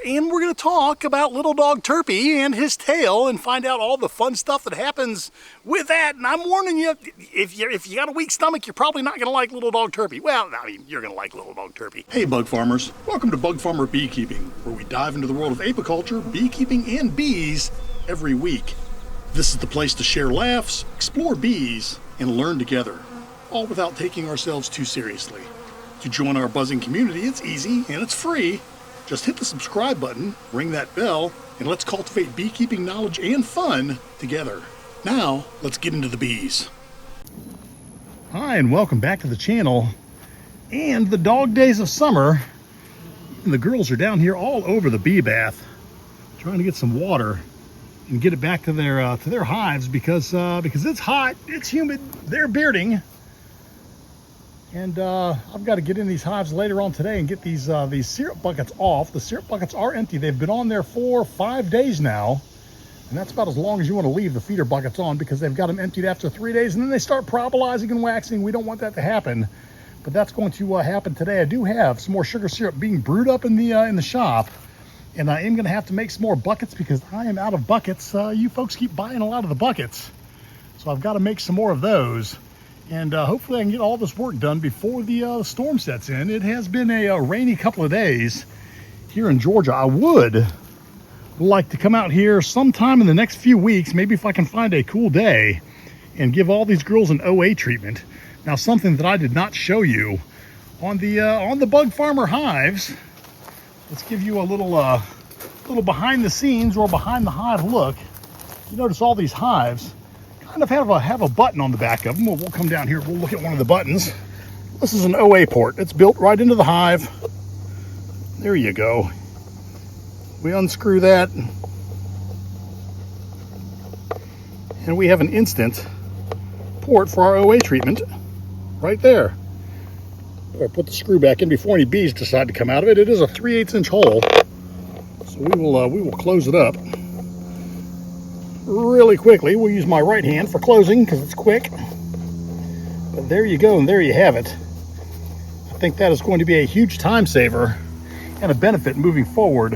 and we're going to talk about little dog Turpy and his tail and find out all the fun stuff that happens with that. And I'm warning you, if you got a weak stomach, you're probably not going to like little dog Turpy. Well, I mean, you're going to like little dog Turpy. Hey, bug farmers. Welcome to Bug Farmer Beekeeping, where we dive into the world of apiculture, beekeeping, and bees every week. This is the place to share laughs, explore bees, and learn together, all without taking ourselves too seriously. To join our buzzing community, it's easy and it's free. Just hit the subscribe button, ring that bell, and let's cultivate beekeeping knowledge and fun together. Now, let's get into the bees. Hi, and welcome back to the channel. And the dog days of summer, and the girls are down here all over the bee bath, trying to get some water and get it back to their hives because it's hot, it's humid, they're bearding. And I've got to get in these hives later on today and get these syrup buckets off. The syrup buckets are empty. They've been on there for 5 days now. And that's about as long as you want to leave the feeder buckets on, because they've got them emptied after 3 days and then they start propolising and waxing. We don't want that to happen. But that's going to happen today. I do have some more sugar syrup being brewed up in the shop. And I am going to have to make some more buckets because I am out of buckets. You folks keep buying a lot of the buckets. So I've got to make some more of those. And hopefully I can get all this work done before the storm sets in. It has been a rainy couple of days here in Georgia. I would like to come out here sometime in the next few weeks, maybe if I can find a cool day, and give all these girls an OA treatment. Now, something that I did not show you on the Bug Farmer hives. Let's give you a little behind the scenes or behind the hive look. You notice all these hives kind of have a button on the back of them. We'll come down here, we'll look at one of the buttons. This is an OA port. It's built right into the hive. There you go. We unscrew that, and we have an instant port for our OA treatment right there. I'll put the screw back in before any bees decide to come out of it. It is a 3/8 inch hole, so we will close it up really quickly. We'll use my right hand for closing because it's quick. But there you go, and there you have it. I think that is going to be a huge time saver and a benefit moving forward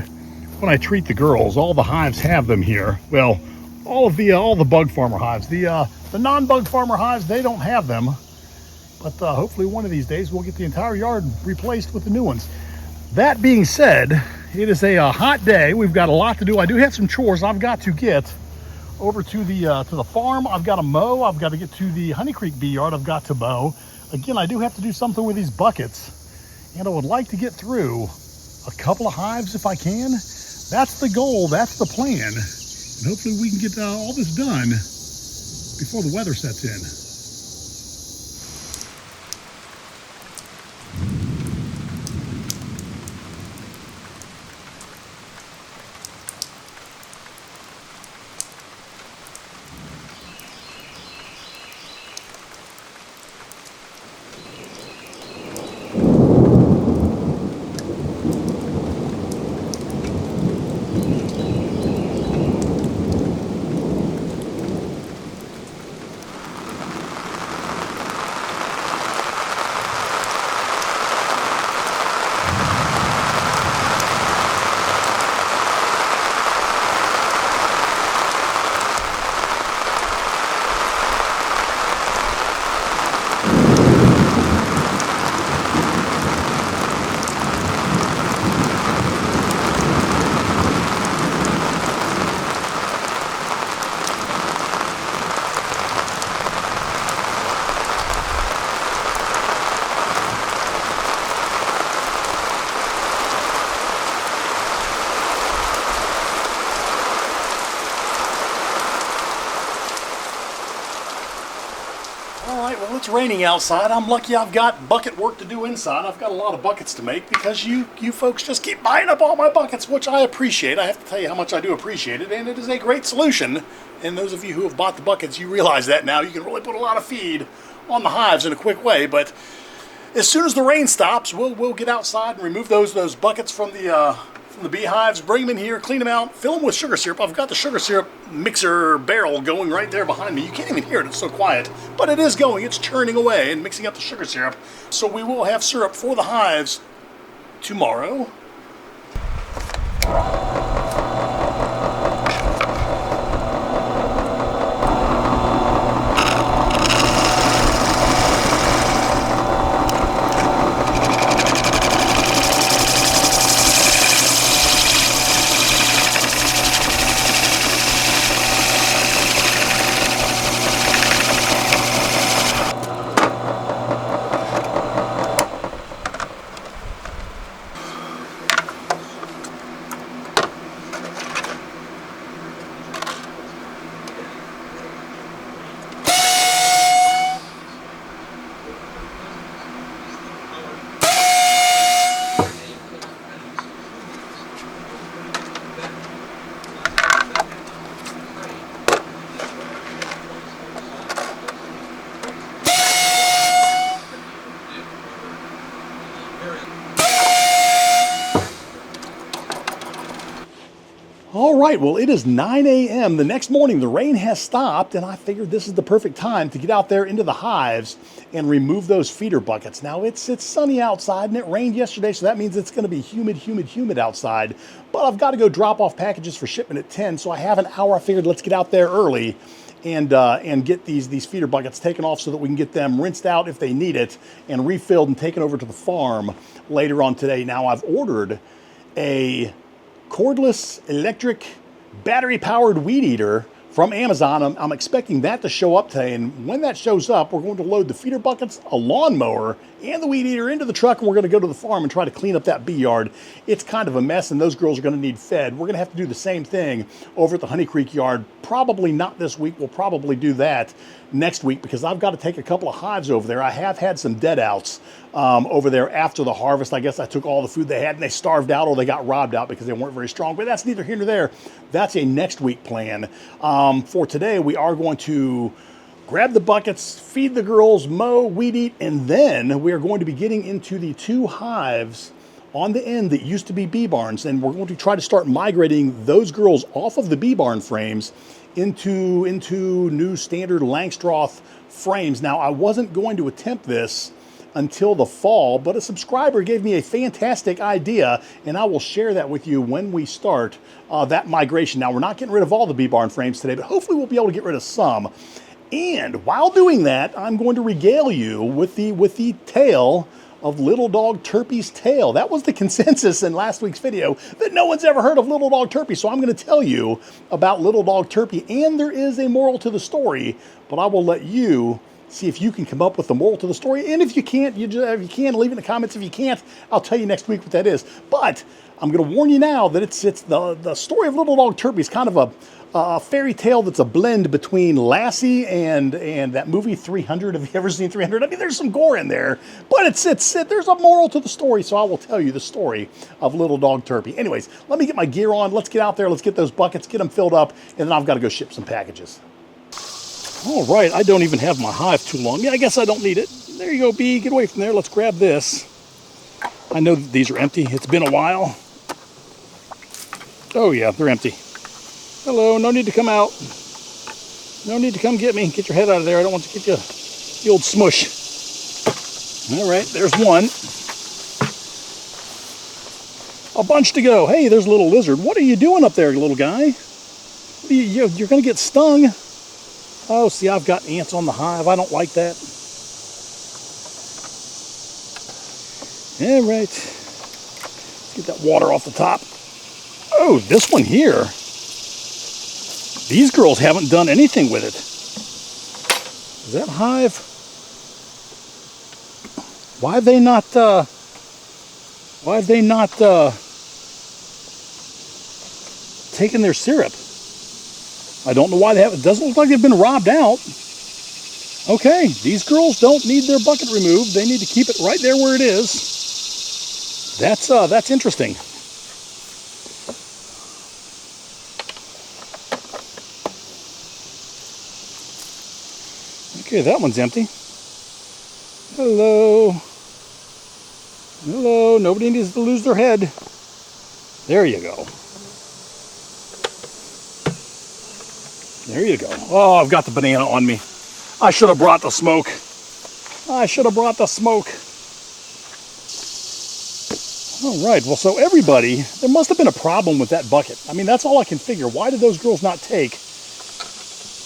when I treat the girls. All the hives have them here. Well, all the Bug Farmer hives. The non-Bug Farmer hives, they don't have them. But hopefully one of these days we'll get the entire yard replaced with the new ones. That being said, it is a hot day. We've got a lot to do. I do have some chores I've got to get over to the farm. I've got to mow. I've got to get to the Honey Creek bee yard. I've got to mow. Again, I do have to do something with these buckets, and I would like to get through a couple of hives if I can. That's the goal. That's the plan. And hopefully we can get all this done before the weather sets in. Well, it's raining outside. I'm lucky I've got bucket work to do inside. I've got a lot of buckets to make because you folks just keep buying up all my buckets, which I appreciate. I have to tell you how much I do appreciate it, and it is a great solution. And those of you who have bought the buckets, you realize that now. You can really put a lot of feed on the hives in a quick way. But as soon as the rain stops, we'll get outside and remove those buckets from the beehives, bring them in here, clean them out, fill them with sugar syrup. I've got the sugar syrup mixer barrel going right there behind me. You can't even hear it, it's so quiet. But it is going, it's churning away and mixing up the sugar syrup. So we will have syrup for the hives tomorrow. All right, well, it is 9 a.m. the next morning. The rain has stopped, and I figured this is the perfect time to get out there into the hives and remove those feeder buckets. Now, it's sunny outside, and it rained yesterday, so that means it's going to be humid outside. But I've got to go drop off packages for shipment at 10, so I have an hour. I figured let's get out there early and get these feeder buckets taken off so that we can get them rinsed out if they need it and refilled and taken over to the farm later on today. Now, I've ordered a cordless electric battery powered weed eater from Amazon. I'm expecting that to show up today, and when that shows up, we're going to load the feeder buckets, a lawnmower, and the weed eater into the truck, and we're going to go to the farm and try to clean up that bee yard. It's kind of a mess, and those girls are going to need fed. We're going to have to do the same thing over at the Honey Creek yard. Probably not this week. We'll probably do that next week because I've got to take a couple of hives over there. I have had some dead outs over there after the harvest. I guess I took all the food they had and they starved out or they got robbed out because they weren't very strong, but that's neither here nor there. That's a next week plan. For today, we are going to grab the buckets, feed the girls, mow, weed eat, and then we are going to be getting into the 2 hives on the end that used to be bee barns, and we're going to try to start migrating those girls off of the bee barn frames into new standard Langstroth frames. Now, I wasn't going to attempt this until the fall, but a subscriber gave me a fantastic idea, and I will share that with you when we start that migration. Now, we're not getting rid of all the bee barn frames today, but hopefully we'll be able to get rid of some. And while doing that, I'm going to regale you with the tale of Little Dog Turpy's tale. That was the consensus in last week's video, that no one's ever heard of Little Dog Turpy. So I'm going to tell you about Little Dog Turpy, and there is a moral to the story, but I will let you see if you can come up with the moral to the story. And if you can't, if you can, leave it in the comments. If you can't, I'll tell you next week what that is. But I'm going to warn you now that it's the story of Little Dog Turpy is kind of a fairy tale that's a blend between Lassie and that movie 300. Have you ever seen 300? I mean, there's some gore in there, but there's a moral to the story, so I will tell you the story of Little Dog Turpy. Anyways, let me get my gear on. Let's get out there. Let's get those buckets, get them filled up, and then I've got to go ship some packages. All right, I don't even have my hive too long. Yeah, I guess I don't need it. There you go, bee. Get away from there. Let's grab this. I know that these are empty. It's been a while. Oh, yeah, they're empty. Hello, no need to come out. No need to come get me. Get your head out of there. I don't want to get you the old smush. All right, there's one. A bunch to go. Hey, there's a little lizard. What are you doing up there, little guy? You're going to get stung. Oh, see, I've got ants on the hive. I don't like that. All right. Let's get that water off the top. Oh, this one here. These girls haven't done anything with it. Is that hive? Why have they not taken their syrup? I don't know why they haven't. It doesn't look like they've been robbed out. Okay, these girls don't need their bucket removed. They need to keep it right there where it is. That's interesting. Okay, that one's empty. Hello. Hello, nobody needs to lose their head. There you go. There you go. Oh, I've got the banana on me. I should have brought the smoke. I should have brought the smoke. All right, well, so everybody, there must have been a problem with that bucket. I mean, that's all I can figure. Why did those girls not take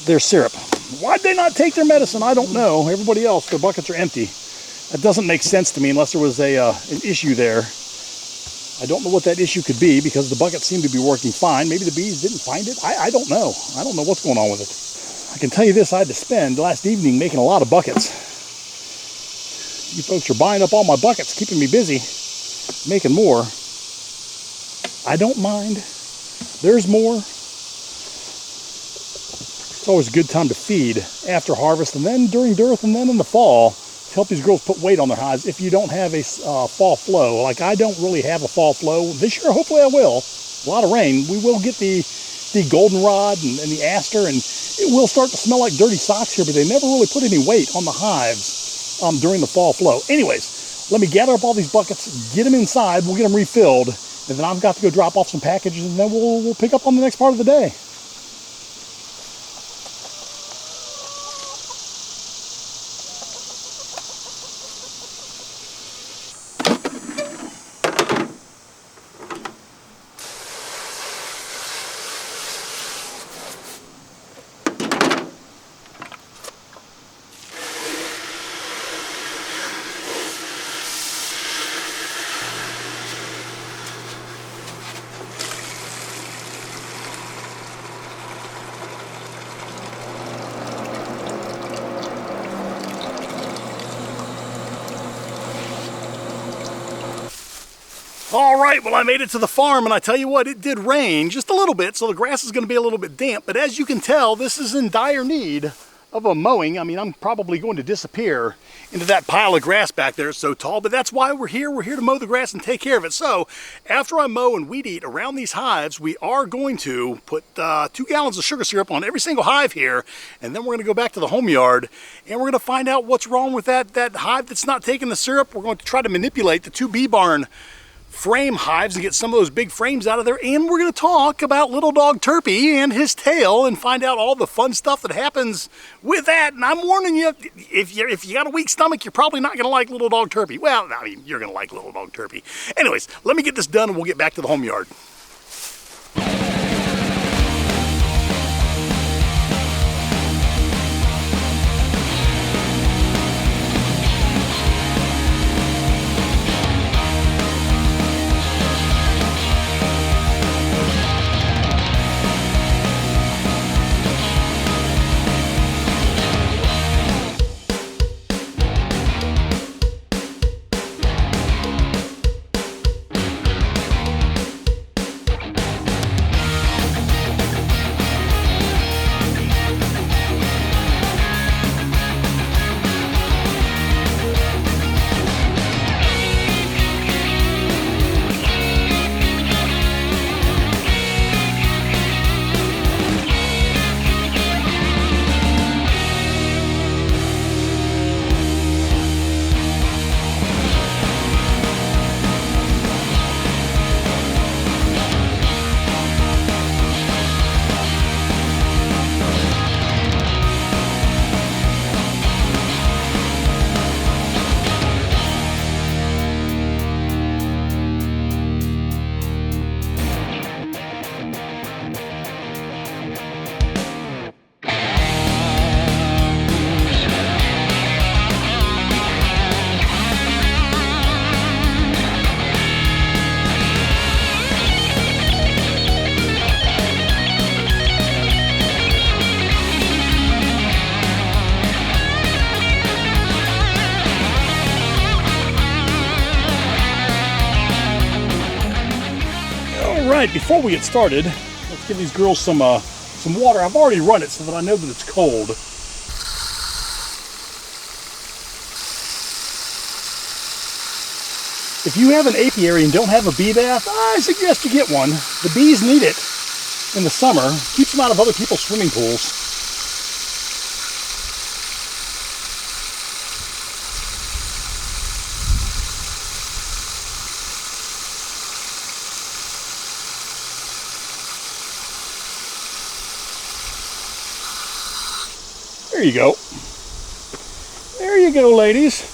their syrup? Why did they not take their medicine? I don't know. Everybody else, their buckets are empty. That doesn't make sense to me unless there was an issue there. I don't know what that issue could be because the buckets seem to be working fine. Maybe the bees didn't find it. I don't know. I don't know what's going on with it. I can tell you this, I had to spend last evening making a lot of buckets. You folks are buying up all my buckets, keeping me busy, making more. I don't mind. There's more. It's always a good time to feed after harvest and then during dearth and then in the fall to help these girls put weight on their hives if you don't have a fall flow. Like I don't really have a fall flow. This year, hopefully I will. A lot of rain. We will get the goldenrod and the aster, and it will start to smell like dirty socks here, but they never really put any weight on the hives during the fall flow. Anyways, let me gather up all these buckets, get them inside, we'll get them refilled, And then I've got to go drop off some packages, and then we'll pick up on the next part of the day. All right, well, I made it to the farm, and I tell you what, it did rain just a little bit, so the grass is going to be a little bit damp. But as you can tell, this is in dire need of a mowing. I mean, I'm probably going to disappear into that pile of grass back there. It's so tall, but that's why we're here. We're here to mow the grass and take care of it. So after I mow and weed eat around these hives, we are going to put 2 gallons of sugar syrup on every single hive here, and then we're going to go back to the home yard, and we're going to find out what's wrong with that hive that's not taking the syrup. We're going to try to manipulate the 2 bee barn frame hives and get some of those big frames out of there, and we're going to talk about little dog Turpy and his tail and find out all the fun stuff that happens with that. And I'm warning you, if you got a weak stomach, you're probably not going to like little dog Turpy. Well, I mean, you're going to like little dog Turpy. Anyways, let me get this done and we'll get back to the home yard. Alright, before we get started, let's give these girls some water. I've already run it so that I know that it's cold. If you have an apiary and don't have a bee bath, I suggest you get one. The bees need it in the summer. Keeps them out of other people's swimming pools. There you go. There you go, ladies.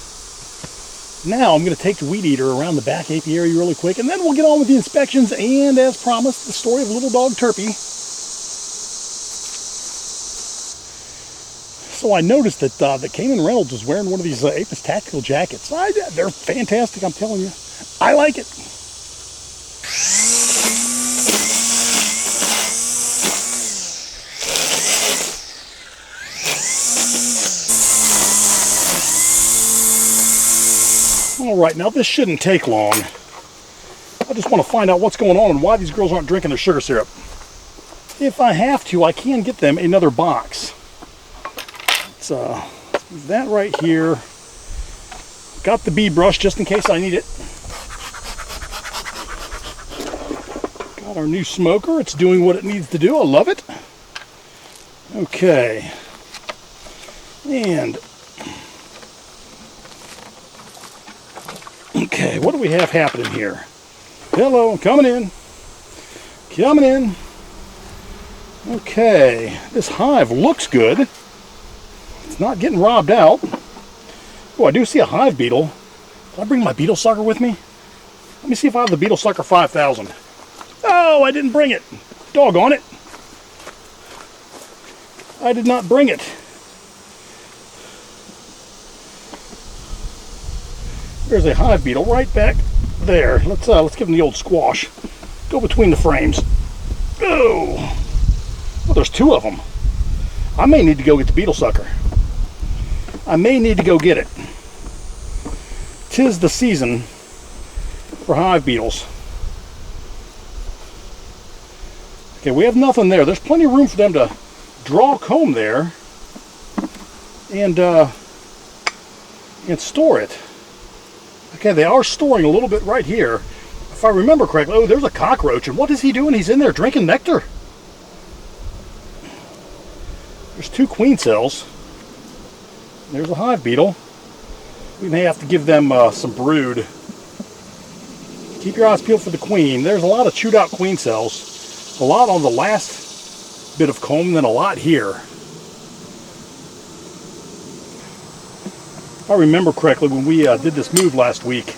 Now I'm going to take the weed eater around the back apiary really quick, and then we'll get on with the inspections and, as promised, the story of little dog Turpy. So I noticed that Cayman Reynolds was wearing one of these Apis tactical jackets. They're fantastic, I'm telling you. I like it. Alright, now this shouldn't take long. I just want to find out what's going on and why these girls aren't drinking their sugar syrup. If I have to, I can get them another box. Let's move that right here. Got the bee brush just in case I need it. Got our new smoker. It's doing what it needs to do. I love it. Okay. And okay, what do we have happening here? Hello, I'm coming in. Coming in. Okay, this hive looks good. It's not getting robbed out. Oh, I do see a hive beetle. Did I bring my beetle sucker with me? Let me see if I have the beetle sucker 5000. Oh, I didn't bring it. Doggone it. I did not bring it. There's a hive beetle right back there. Let's give him the old squash. Go between the frames. Oh, well, there's two of them. I may need to go get the beetle sucker. I may need to go get it. 'Tis the season for hive beetles. Okay, we have nothing there. There's plenty of room for them to draw a comb there and store it. Okay, they are storing a little bit right here. If I remember correctly, oh, there's a cockroach, and what is he doing? He's in there drinking nectar. There's 2 queen cells. There's a hive beetle. We may have to give them some brood. Keep your eyes peeled for the queen. There's a lot of chewed out queen cells. A lot on the last bit of comb, then a lot here. If I remember correctly, when we did this move last week,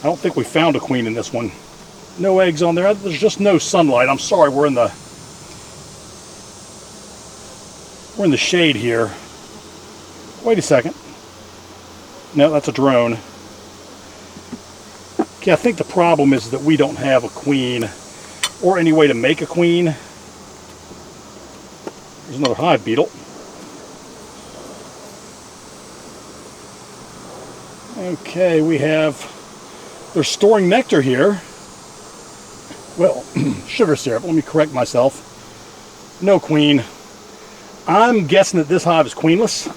I don't think we found a queen in this one. No eggs on there. There's just no sunlight. I'm sorry, we're in the shade here. Wait a second. No, that's a drone. Okay, I think the problem is that we don't have a queen or any way to make a queen. There's another hive beetle. Okay, they're storing nectar here. Well, sugar syrup. Let me correct myself. No queen. I'm guessing that this hive is queenless.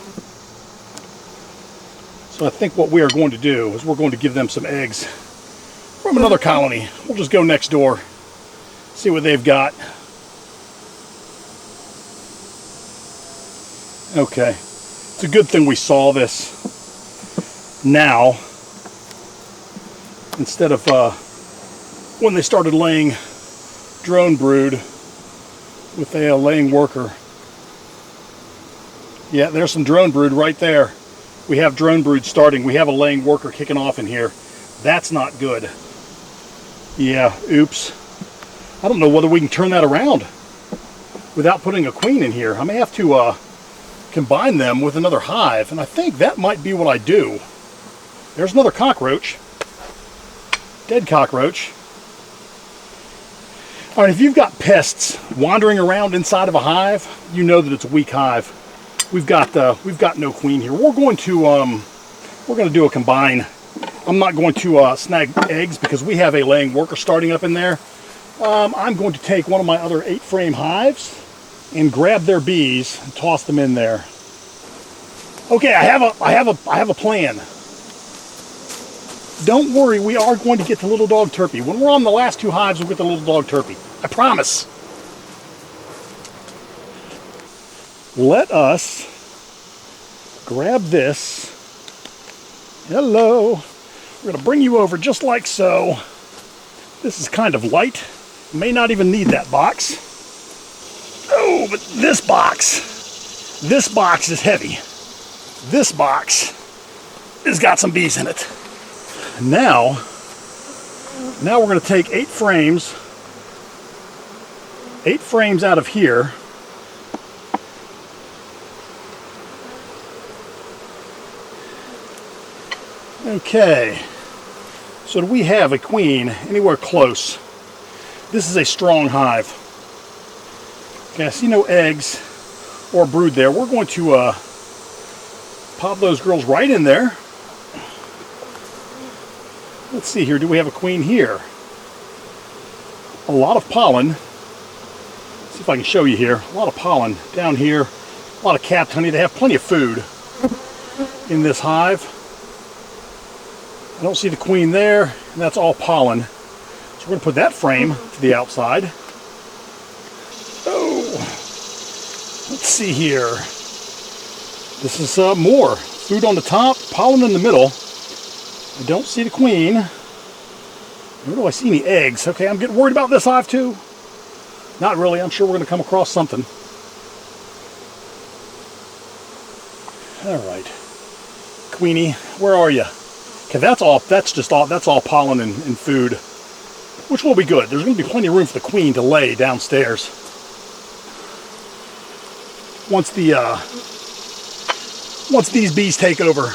So I think what we are going to do is we're going to give them some eggs from another colony. We'll just go next door, see what they've got. Okay, it's a good thing we saw this now instead of when they started laying drone brood with a laying worker. Yeah, there's some drone brood right there. We have drone brood starting. We have a laying worker kicking off in here. That's not good. Yeah, oops. I don't know whether we can turn that around without putting a queen in here. I may have to combine them with another hive, and I think that might be what I do. There's another cockroach. Dead cockroach. All right, if you've got pests wandering around inside of a hive, you know that it's a weak hive. We've got no queen here. We're going to do a combine. I'm not going to snag eggs because we have a laying worker starting up in there. I'm going to take one of my other 8-frame hives and grab their bees and toss them in there. Okay, I have a plan. Don't worry, we are going to get the little dog Turpy. When we're on the last 2 hives, we'll get the little dog Turpy. I promise. Let us grab this. Hello. We're going to bring you over just like so. This is kind of light. You may not even need that box. Oh, but this box is heavy. This box has got some bees in it. Now we're going to take 8 frames out of here. Okay, so do we have a queen anywhere close? This is a strong hive. Okay, I see no eggs or brood there. We're going to pop those girls right in there. Let's see here, do we have a queen here? A lot of pollen. Let's see if I can show you here. A lot of pollen down here. A lot of capped honey. They have plenty of food in this hive. I don't see the queen there, and that's all pollen. So we're going to put that frame to the outside. Oh, let's see here. This is more. Food on the top, pollen in the middle. I don't see the queen. Where do I see any eggs? Okay, I'm getting worried about this hive too. Not really. I'm sure we're going to come across something. All right, Queenie, where are you? Okay, that's all pollen and food, which will be good. There's going to be plenty of room for the queen to lay downstairs. Once these bees take over.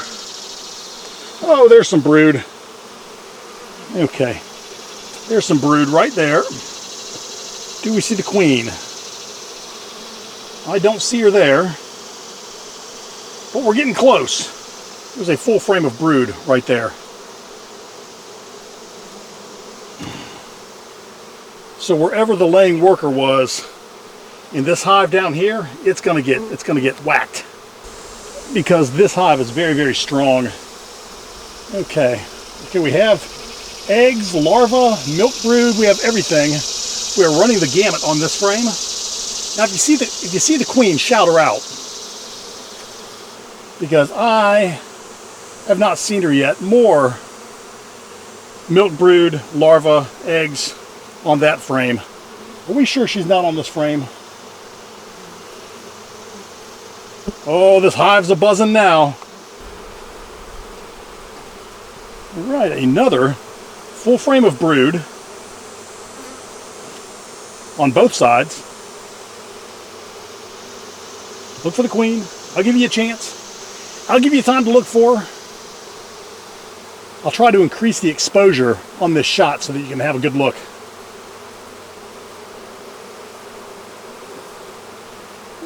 Oh, there's some brood. Okay, there's some brood right there. Do we see the queen? I don't see her there, but we're getting close. There's a full frame of brood right there. So wherever the laying worker was in this hive down here, it's gonna get whacked, because this hive is very, very strong. Okay, we have eggs, larvae, milk brood. We have everything. We are running the gamut on this frame. Now, if you see the queen, shout her out, because I have not seen her yet. More milk brood, larvae, eggs on that frame. Are we sure she's not on this frame? Oh, this hive's a buzzing now. All right, another full frame of brood on both sides. Look for the queen. I'll give you a chance. I'll give you time to look for her. I'll try to increase the exposure on this shot so that you can have a good look.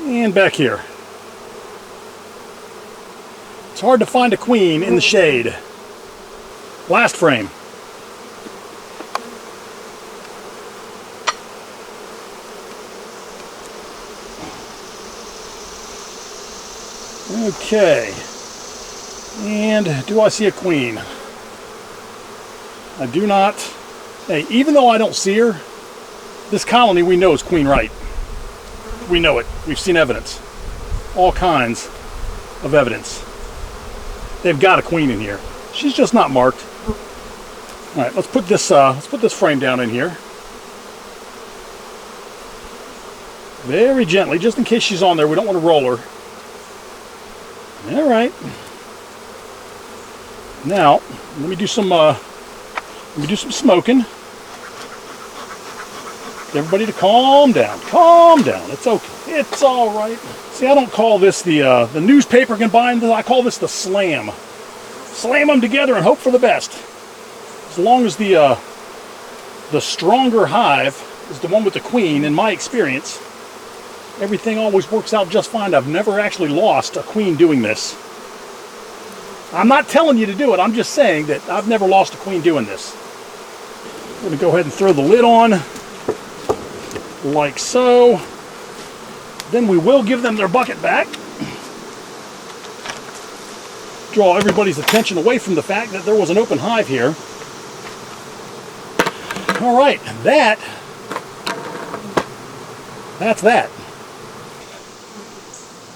And back here. It's hard to find a queen in the shade. Last frame. Okay. And do I see a queen? I do not. Hey, even though I don't see her, this colony we know is queen right. We know it. We've seen evidence. All kinds of evidence. They've got a queen in here. She's just not marked. All right, let's put this frame down in here. Very gently, just in case she's on there. We don't want to roll her. All right. Now, let me do some smoking. Get everybody to calm down. Calm down. It's okay. It's all right. See, I don't call this the newspaper combined. I call this the slam. Slam them together and hope for the best. As long as the stronger hive is the one with the queen, in my experience, everything always works out just fine. I've never actually lost a queen doing this. I'm not telling you to do it. I'm just saying that I've never lost a queen doing this. We're going to go ahead and throw the lid on, like so. Then we will give them their bucket back. Draw everybody's attention away from the fact that there was an open hive here. All right, that's that.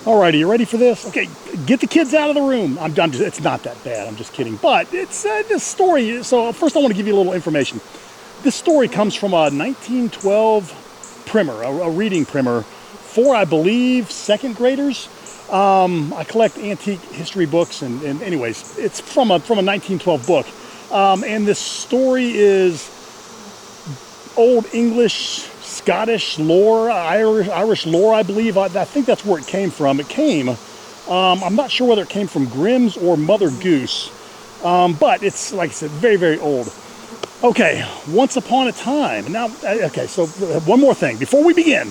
All right, are you ready for this? Okay, get the kids out of the room. It's not that bad, I'm just kidding. But it's this story, so first I want to give you a little information. This story comes from a 1912 primer, a reading primer for, I believe, second graders. I collect antique history books, and anyways, it's from a 1912 book. And this story is Old English, Scottish lore, Irish lore, I believe. I think that's where it came from. It came, I'm not sure whether it came from Grimm's or Mother Goose, but it's, like I said, very, very old. Okay, once upon a time. Now, okay, so one more thing before we begin.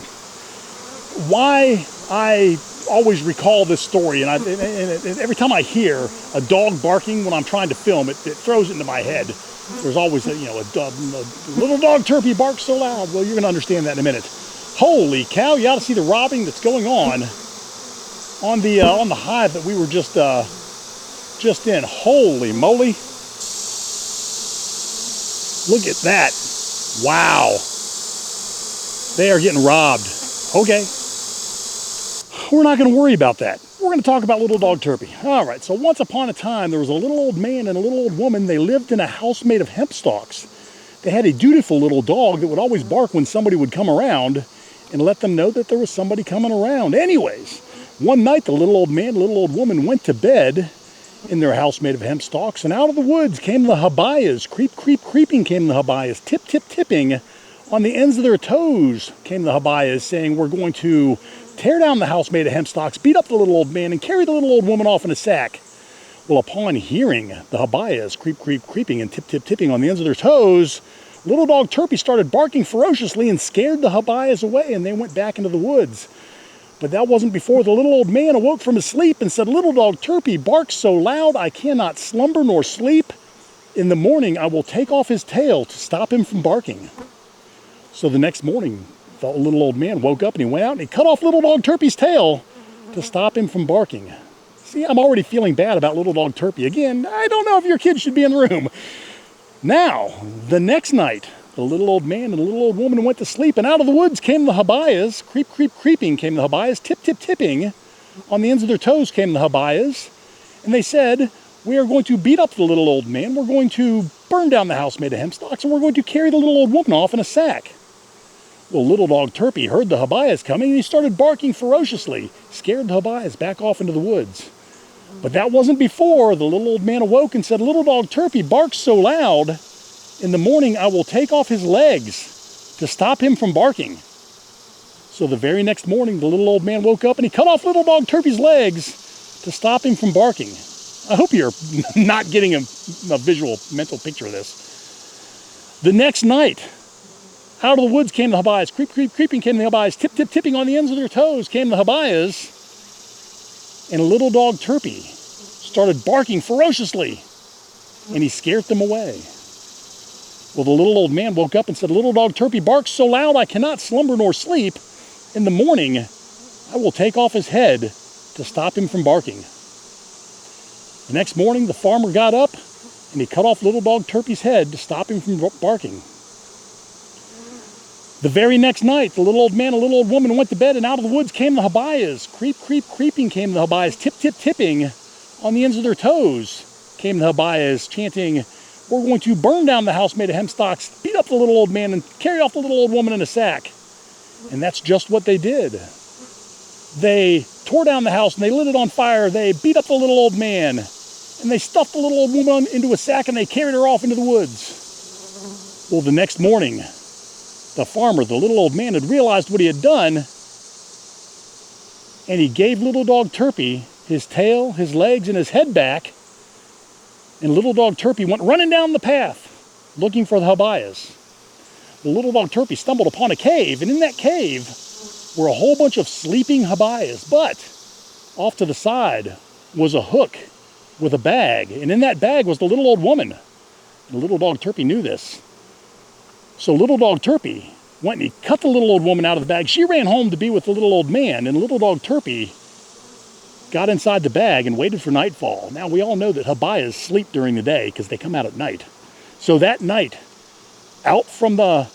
Why I always recall this story, and every time I hear a dog barking when I'm trying to film, it throws it into my head. There's always a little dog Turpy barks so loud. Well, you're going to understand that in a minute. Holy cow! You ought to see the robbing that's going on the hive that we were just in. Holy moly! Look at that! Wow! They are getting robbed. Okay. We're not going to worry about that. We're going to talk about little dog Turpy. All right, so once upon a time, there was a little old man and a little old woman. They lived in a house made of hemp stalks. they had a dutiful little dog that would always bark when somebody would come around and let them know that there was somebody coming around. Anyways, one night the little old man, little old woman went to bed in their house made of hemp stalks, and out of the woods came the habayas. Creep, creep, creeping came the habayas. Tip, tip, tipping on the ends of their toes came the habayas, saying, we're going to tear down the house made of hemp stalks, beat up the little old man, and carry the little old woman off in a sack. Well, upon hearing the habayas creep, creep, creeping and tip, tip, tipping on the ends of their toes, little dog Turpy started barking ferociously and scared the habayas away, and they went back into the woods. But that wasn't before the little old man awoke from his sleep and said, little dog Turpy barks so loud I cannot slumber nor sleep. In the morning I will take off his tail to stop him from barking. So the next morning, the little old man woke up and he went out and he cut off little dog Turpy's tail to stop him from barking. See, I'm already feeling bad about little dog Turpy. Again, I don't know if your kids should be in the room. Now, the next night, the little old man and the little old woman went to sleep, and out of the woods came the habayas. Creep, creep, creeping came the habayas. Tip, tip, tipping on the ends of their toes came the habayas. And they said, we are going to beat up the little old man. We're going to burn down the house made of hemp stalks, and we're going to carry the little old woman off in a sack. Well, little dog Turpy heard the habayas coming, and he started barking ferociously, scared the habayas back off into the woods. But that wasn't before the little old man awoke and said, little dog Turpy barks so loud, in the morning I will take off his legs to stop him from barking. So the very next morning, the little old man woke up and he cut off little dog Turpy's legs to stop him from barking. I hope you're not getting a visual, mental picture of this. The next night, out of the woods came the habayas. Creep, creep, creeping came the habayas. Tip, tip, tipping on the ends of their toes came the habayas. And little dog Turpy started barking ferociously, and he scared them away. Well, the little old man woke up and said, little dog Turpy barks so loud I cannot slumber nor sleep. In the morning, I will take off his head to stop him from barking. The next morning, the farmer got up and he cut off little dog Turpy's head to stop him from barking. The very next night, the little old man and little old woman went to bed, and out of the woods came the habayas. Creep, creep, creeping came the habayas. Tip, tip, tipping on the ends of their toes came the habayas, chanting, we're going to burn down the house made of hemp stalks, beat up the little old man, and carry off the little old woman in a sack. And that's just what they did. They tore down the house and they lit it on fire. They beat up the little old man, and they stuffed the little old woman into a sack, and they carried her off into the woods. Well, the next morning, the farmer, the little old man, had realized what he had done, and he gave little dog Turpy his tail, his legs, and his head back, and little dog Turpy went running down the path looking for the habayas. The little dog Turpy stumbled upon a cave, and in that cave were a whole bunch of sleeping habayas, but off to the side was a hook with a bag, and in that bag was the little old woman. And little dog Turpy knew this. So little dog Turpy went and he cut the little old woman out of the bag. She ran home to be with the little old man, and little dog Turpy got inside the bag and waited for nightfall. Now, we all know that habayas sleep during the day because they come out at night. So that night, out from the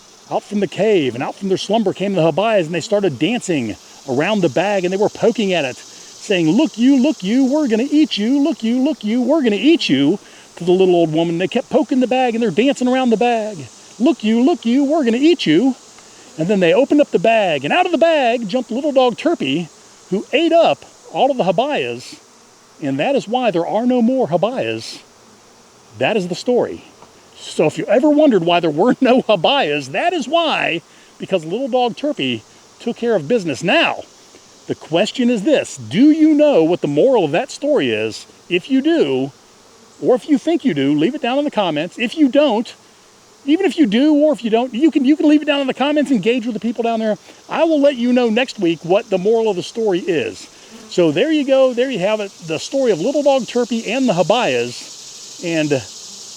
cave and out from their slumber came the habayas, and they started dancing around the bag, and they were poking at it, saying, look you, we're going to eat you. Look you, we're going to eat you, to the little old woman. They kept poking the bag, and they're dancing around the bag. Look you, we're going to eat you. And then they opened up the bag, and out of the bag jumped little dog Turpy, who ate up all of the habayas, and that is why there are no more habayas. That is the story. So if you ever wondered why there were no habayas, that is why, because little dog Turpy took care of business. Now, the question is this: do you know what the moral of that story is? If you do, or if you think you do, leave it down in the comments. If you don't, even if you do or if you don't, you can leave it down in the comments, engage with the people down there. I will let you know next week what the moral of the story is. So there you go, there you have it, the story of little dog Turpy and the habayas.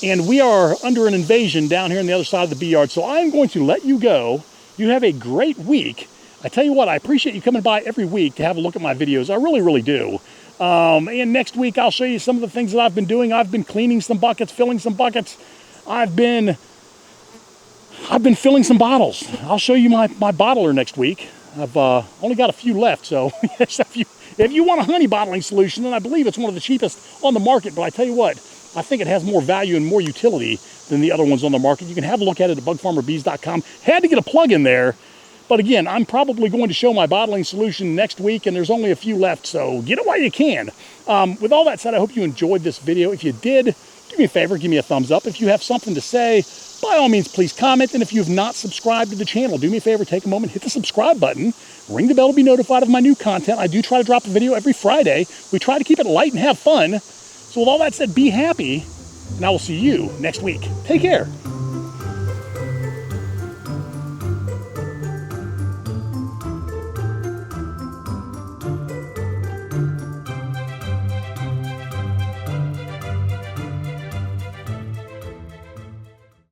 And we are under an invasion down here on the other side of the bee yard. So I'm going to let you go. You have a great week. I tell you what, I appreciate you coming by every week to have a look at my videos. I really, really do. And next week I'll show you some of the things that I've been doing. I've been cleaning some buckets, filling some buckets. I've been filling some bottles. I'll show you my bottler next week. I've only got a few left, so if you want a honey bottling solution, then I believe it's one of the cheapest on the market. But I tell you what, I think it has more value and more utility than the other ones on the market. You can have a look at it at bugfarmerbees.com. Had to get a plug in there. But again, I'm probably going to show my bottling solution next week, and there's only a few left, so get it while you can. With all that said, I hope you enjoyed this video. If you did, do me a favor, give me a thumbs up. If you have something to say, by all means, please comment. And if you have not subscribed to the channel, do me a favor, take a moment, hit the subscribe button, ring the bell to be notified of my new content. I do try to drop a video every Friday. We try to keep it light and have fun. So with all that said, be happy, and I will see you next week. Take care.